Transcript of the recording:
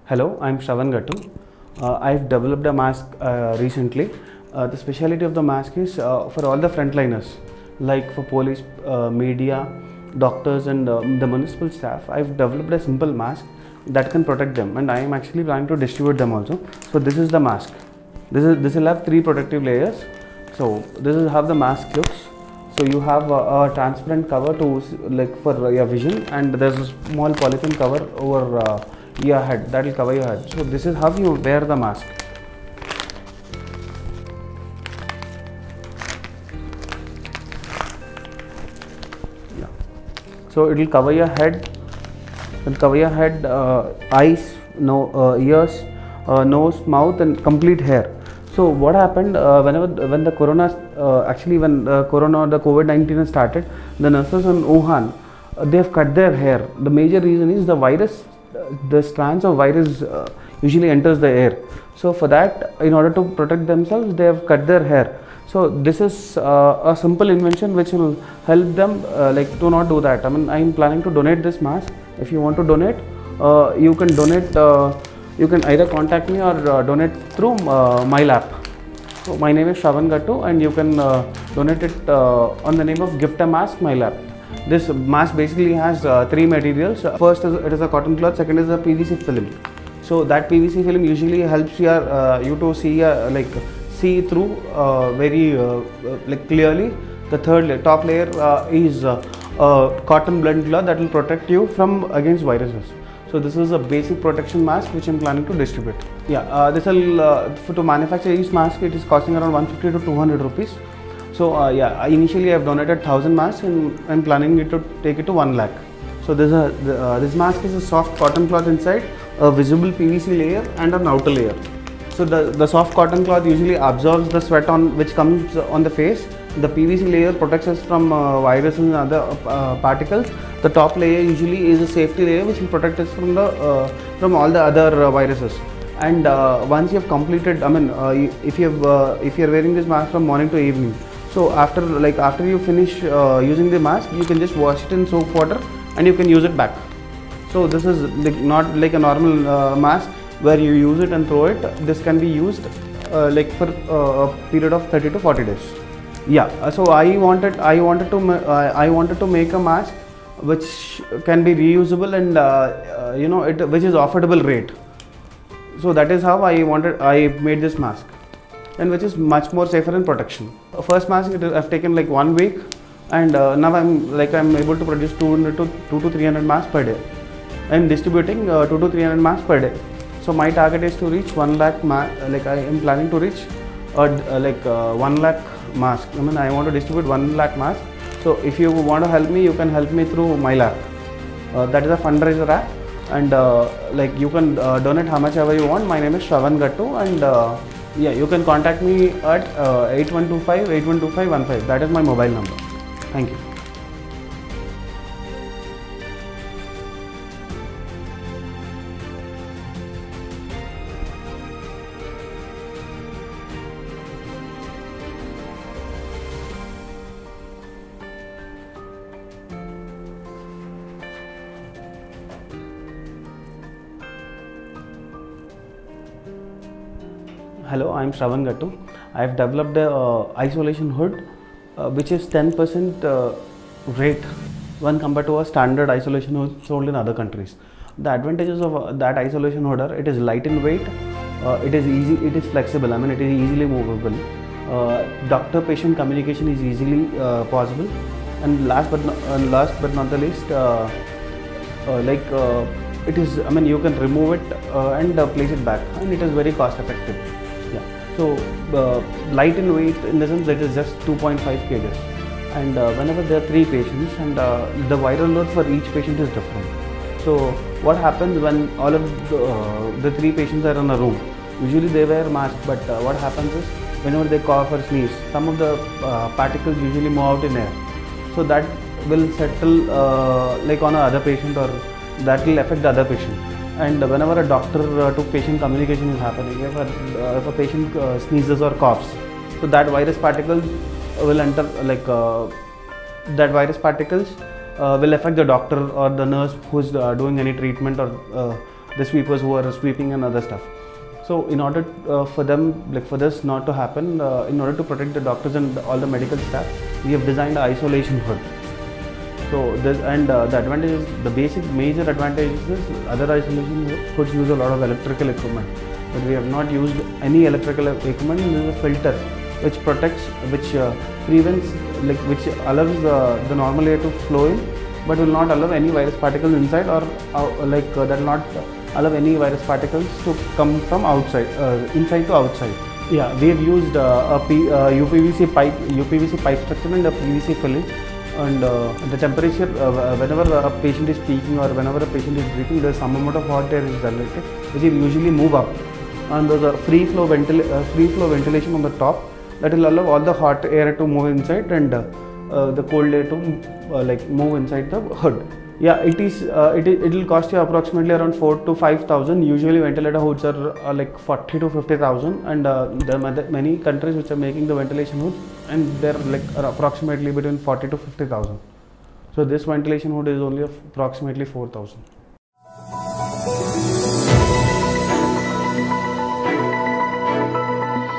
Hello, I'm Shravan Gattu. I've developed a mask recently. The speciality of the mask is for all the frontliners, like for police, media, doctors, and the municipal staff. I've developed a simple mask that can protect them, and I am actually planning to distribute them also. So this is the mask. This will have 3 protective layers. So this is how the mask looks. So you have a transparent cover to for your vision, and there's a small polythene cover over your head that will cover your head. So this is how you wear the mask. Yeah. So it will cover your head. Eyes, ears, nose, mouth, and complete hair. So what happened when the COVID-19 started, the nurses in Wuhan, they have cut their hair. The major reason is the virus, the strands of virus usually enters the air. So for that, in order to protect themselves, they have cut their hair. So this is a simple invention which will help them to not do that. I mean, I am planning to donate this mask. If you want to donate, you can donate. You can either contact me or donate through MyLab. So my name is Shravan Gattu, and you can donate it on the name of Gift a Mask MyLab. This mask basically has 3 materials. First is it is a cotton cloth. Second is a PVC film. So that PVC film usually helps you to see through very clearly. The third top layer is cotton blend cloth that will protect you from against viruses. So this is a basic protection mask which I am planning to distribute. Yeah, this will to manufacture each mask, it is costing around 150 to 200 rupees. So initially I have donated 1000 masks, and I am planning to take it to 1 lakh. So this mask is a soft cotton cloth inside, a visible PVC layer, and an outer layer. So the soft cotton cloth usually absorbs the sweat which comes on the face. The PVC layer protects us from viruses and other particles. The top layer usually is a safety layer which will protect us from all the other viruses. And once you have completed, I mean, if you are wearing this mask from morning to evening, so after you finish using the mask, you can just wash it in soap water and you can use it back. So this is not like a normal mask where you use it and throw it. This can be used for a period of 30 to 40 days. Yeah, so I wanted to make a mask which can be reusable and which is affordable rate. So that is how I made this mask, and which is much more safer in protection. First mask I've taken like 1 week, and now I'm able to produce 200 to 300 masks per day. I'm distributing 200 to 300 masks per day. So my target is to reach 1 lakh I am planning to reach 1 lakh mask. I mean, I want to distribute 1 lakh mask. So if you want to help me, you can help me through MyLab. That is a fundraiser app, and you can donate how much ever you want. My name is Shravan Gattu, and you can contact me at 8125 That is my mobile number. Thank you. Hello, I am Shravan Gattu. I have developed a isolation hood which is 10% rate when compared to a standard isolation hood sold in other countries. The advantages of that isolation hood are: it is light in weight, it is easy, it is flexible. I mean, it is easily movable. Doctor-patient communication is easily possible, and last but not the least, it is. I mean, you can remove it and place it back, and it is very cost-effective. So light in weight, in the sense that it is just 2.5 kg, and whenever there are 3 patients, and the viral load for each patient is different. So what happens when all of the 3 patients are in a room? Usually they wear masks, but what happens is whenever they cough or sneeze, some of the particles usually move out in air. So that will settle on another patient, or that will affect the other patient. And whenever a doctor to patient communication is happening, if a patient sneezes or coughs, so that virus particles will enter, that virus particles will affect the doctor or the nurse who is doing any treatment, or the sweepers who are sweeping and other stuff. So in order for them, like for this not to happen, in order to protect the doctors and all the medical staff, we have designed an isolation hood. So this, and the advantage is, the basic major advantage is other isolation hoods use a lot of electrical equipment, but we have not used any electrical equipment. We use a filter which protects, which prevents, like which allows the normal air to flow in, but will not allow any virus particles inside, or that will not allow any virus particles to come from outside, inside to outside. Yeah, we have used UPVC pipe structure and a PVC filling. And the temperature, whenever a patient is speaking or whenever a patient is breathing, there is some amount of hot air is generated, which will usually move up. And there is a free flow ventilation on the top that will allow all the hot air to move inside and the cold air to move inside the hood. Yeah, it will cost you approximately around 4,000 to 5,000. Usually ventilator hoods are like 40,000 to 50,000, and there are many countries which are making the ventilation hoods, and they're like approximately between 40,000 to 50,000. So this ventilation hood is only approximately 4,000.